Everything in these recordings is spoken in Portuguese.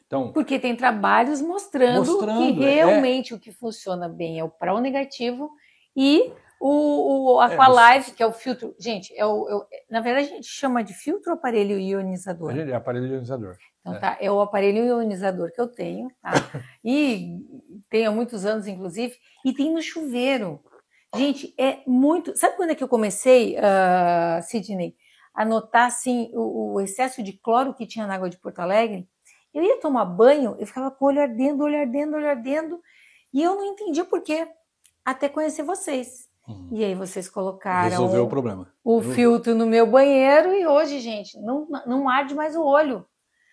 Então, porque tem trabalhos mostrando que realmente o que funciona bem é o pró negativo e o Aqualive, que é o filtro. Gente, na verdade a gente chama de filtro ou aparelho ionizador? É aparelho ionizador. Então, tá, é o aparelho ionizador que eu tenho, tá? E tenho há muitos anos, inclusive, e tem no chuveiro. Gente, é muito. Sabe quando é que eu comecei, Sidney, a notar assim, o excesso de cloro que tinha na água de Porto Alegre? Eu ia tomar banho, eu ficava com o olho ardendo, olho ardendo, olho ardendo, e eu não entendia por quê, até conhecer vocês. E aí vocês colocaram resolveu o problema. O filtro no meu banheiro e hoje, gente, não arde mais o olho.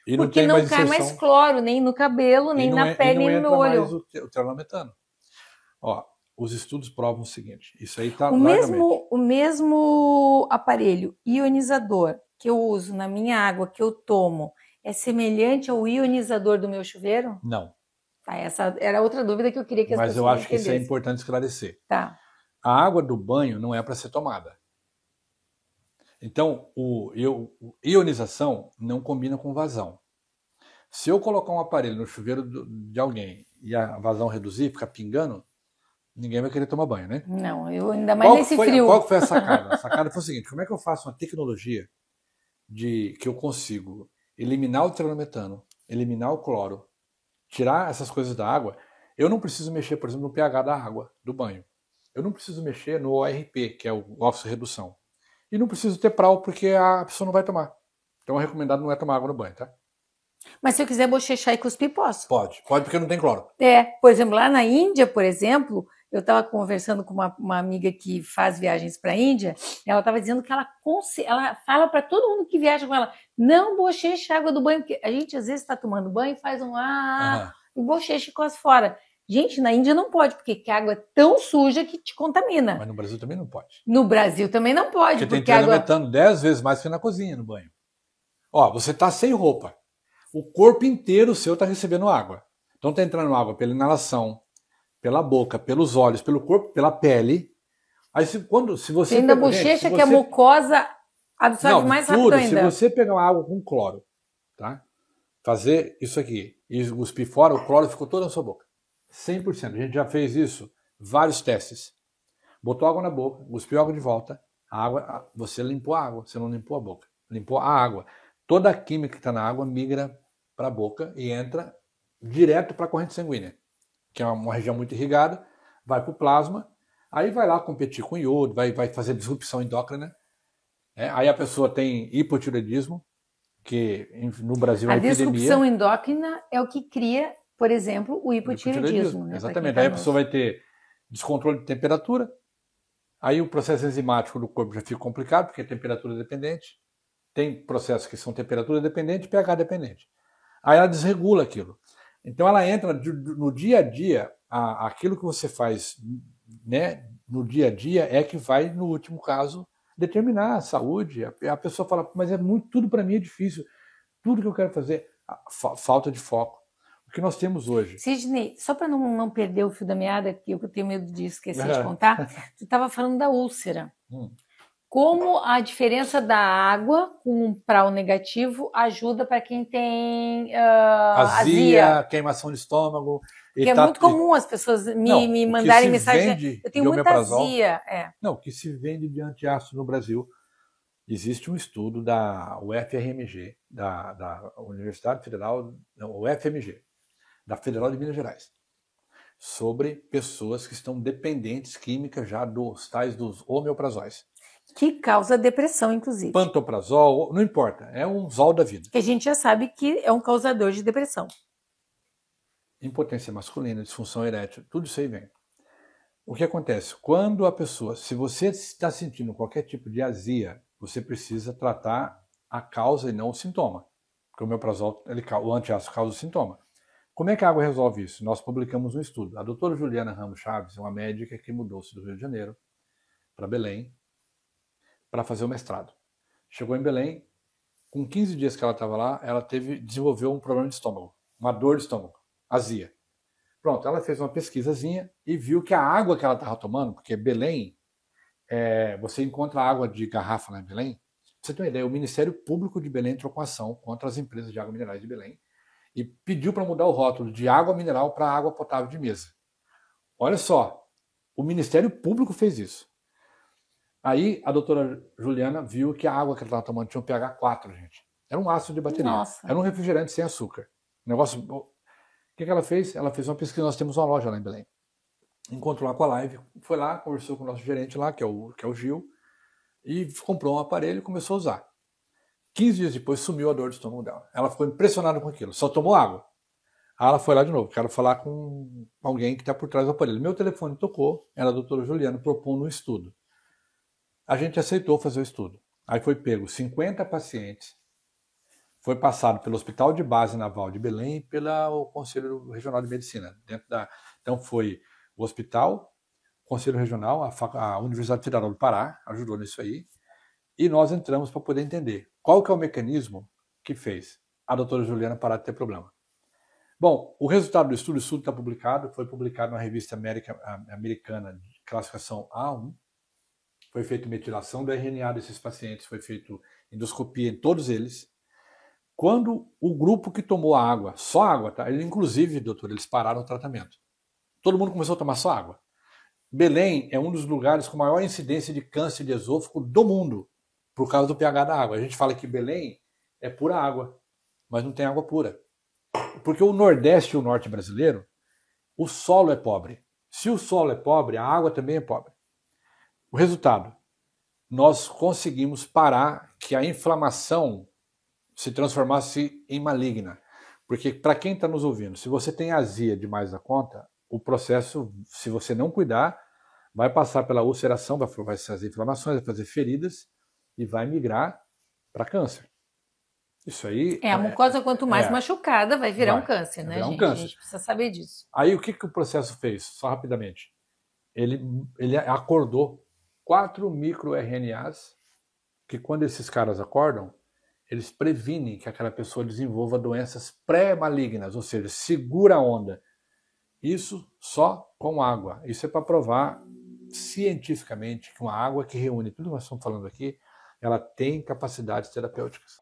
E porque não cai mais cloro, nem no cabelo, nem na pele, nem no meu olho. Mais o termometano. Ó, os estudos provam o seguinte, isso aí tá o mesmo aparelho ionizador que eu uso na minha água que eu tomo é semelhante ao ionizador do meu chuveiro? Não. Tá, essa era outra dúvida que eu queria que as pessoas entendessem. Mas eu acho que isso é importante esclarecer. Tá. A água do banho não é para ser tomada. Então, ionização não combina com vazão. Se eu colocar um aparelho no chuveiro de alguém e a vazão reduzir, ficar pingando, ninguém vai querer tomar banho, né? Não, eu ainda mais nesse frio. Qual foi a sacada? A sacada foi o seguinte, como é que eu faço uma tecnologia que eu consigo eliminar o termometano, eliminar o cloro, tirar essas coisas da água? Eu não preciso mexer, por exemplo, no pH da água do banho. Eu não preciso mexer no ORP, que é o óxido de redução. E não preciso ter PRAL, porque a pessoa não vai tomar. Então, o recomendado não é tomar água no banho, tá? Mas se eu quiser bochechar e cuspir, posso? Pode porque não tem cloro. Por exemplo, lá na Índia, por exemplo, eu estava conversando com uma amiga que faz viagens para a Índia, e ela estava dizendo que ela fala para todo mundo que viaja com ela, não bocheche a água do banho, porque a gente às vezes está tomando banho e faz e bochecha e cospe fora. Gente, na Índia não pode, porque a água é tão suja que te contamina. Mas no Brasil também não pode. No Brasil também não pode. Porque tem termometano 10 vezes mais que na cozinha, no banho. Ó, você tá sem roupa. O corpo inteiro seu está recebendo água. Então está entrando água pela inalação, pela boca, pelos olhos, pelo corpo, pela pele. Aí se você tem da bochecha que a mucosa absorve mais rápido ainda. Se você pegar uma água com cloro, tá? Fazer isso aqui e cuspir fora, o cloro ficou todo na sua boca. 100%. A gente já fez isso, vários testes. Botou água na boca, cuspiu água de volta, você limpou a água, você não limpou a boca, limpou a água. Toda a química que está na água migra para a boca e entra direto para a corrente sanguínea, que é uma região muito irrigada, vai para o plasma, aí vai lá competir com iodo, vai fazer disrupção endócrina. Aí a pessoa tem hipotireoidismo, que no Brasil é uma epidemia. A disrupção endócrina é o que cria, por exemplo, o hipotireoidismo. Né? Exatamente. Aí a pessoa vai ter descontrole de temperatura, aí o processo enzimático do corpo já fica complicado, porque é temperatura dependente. Tem processos que são temperatura dependente e pH dependente. Aí ela desregula aquilo. Então ela entra no dia a dia, aquilo que você faz, né, no dia a dia é que vai, no último caso, determinar a saúde. A pessoa fala, mas tudo para mim é difícil. Tudo que eu quero fazer, falta de foco. O que nós temos hoje. Sidney, só para não perder o fio da meada, que eu tenho medo de esquecer de contar, tu estava falando da úlcera. Como a diferença da água com um prau negativo ajuda para quem tem azia, queimação de estômago. Que é muito comum as pessoas me mandarem mensagem. Eu tenho muita azia. Não, o que se vende de antiácido no Brasil, existe um estudo da UFRMG, da Universidade Federal, não, UFMG, da Federal de Minas Gerais, sobre pessoas que estão dependentes químicas já dos omeprazóis. Que causa depressão, inclusive. Pantoprazol, não importa, é um zol da vida. Que a gente já sabe que é um causador de depressão. Impotência masculina, disfunção erétil, tudo isso aí vem. O que acontece? Quando a pessoa, se você está sentindo qualquer tipo de azia, você precisa tratar a causa e não o sintoma. Porque o omeprazol, o antiácido causa o sintoma. Como é que a água resolve isso? Nós publicamos um estudo. A doutora Juliana Ramos Chaves é uma médica que mudou-se do Rio de Janeiro para Belém para fazer o mestrado. Chegou em Belém, com 15 dias que ela estava lá, ela desenvolveu um problema de estômago, uma dor de estômago, azia. Pronto, ela fez uma pesquisazinha e viu que a água que ela estava tomando, porque Belém, você encontra água de garrafa lá em Belém. Pra você ter uma ideia, o Ministério Público de Belém entrou com ação contra as empresas de água minerais de Belém e pediu para mudar o rótulo de água mineral para água potável de mesa. Olha só, o Ministério Público fez isso. Aí a doutora Juliana viu que a água que ela estava tomando tinha um pH 4, gente. Era um ácido de bateria. Nossa. Era um refrigerante sem açúcar. Negócio. O que ela fez? Ela fez uma pesquisa. Nós temos uma loja lá em Belém. Encontrou lá com a Live, foi lá, conversou com o nosso gerente lá, que é o Gil, e comprou um aparelho e começou a usar. 15 dias depois sumiu a dor do estômago dela. Ela ficou impressionada com aquilo, só tomou água. Aí ela foi lá de novo, quero falar com alguém que está por trás do aparelho. Meu telefone tocou, era a doutora Juliana propondo um estudo. A gente aceitou fazer o estudo. Aí foi pego 50 pacientes, foi passado pelo Hospital de Base Naval de Belém e pelo Conselho Regional de Medicina. Então foi o hospital, o Conselho Regional, a Universidade Federal do Pará ajudou nisso aí, e nós entramos para poder entender qual que é o mecanismo que fez a doutora Juliana parar de ter problema. Bom, o resultado do estudo está publicado, foi publicado na revista americana de classificação A1, foi feita metilação do RNA desses pacientes, foi feita endoscopia em todos eles. Quando o grupo que tomou a água, só água, tá? Inclusive, doutor, eles pararam o tratamento. Todo mundo começou a tomar só água. Belém é um dos lugares com maior incidência de câncer de esôfago do mundo, por causa do pH da água. A gente fala que Belém é pura água, mas não tem água pura. Porque o Nordeste e o Norte brasileiro, o solo é pobre. Se o solo é pobre, a água também é pobre. O resultado, nós conseguimos parar que a inflamação se transformasse em maligna. Porque para quem está nos ouvindo, se você tem azia demais da conta, o processo, se você não cuidar, vai passar pela ulceração, vai fazer inflamações, vai fazer feridas e vai migrar para câncer. Isso aí... A mucosa, quanto mais machucada, vai virar um câncer, né, gente? Câncer. A gente precisa saber disso. Aí o que o processo fez? Só rapidamente. Ele acordou 4 microRNAs que, quando esses caras acordam, eles previnem que aquela pessoa desenvolva doenças pré-malignas, ou seja, segura a onda. Isso só com água. Isso é para provar cientificamente que uma água que reúne tudo que nós estamos falando aqui, ela tem capacidades terapêuticas.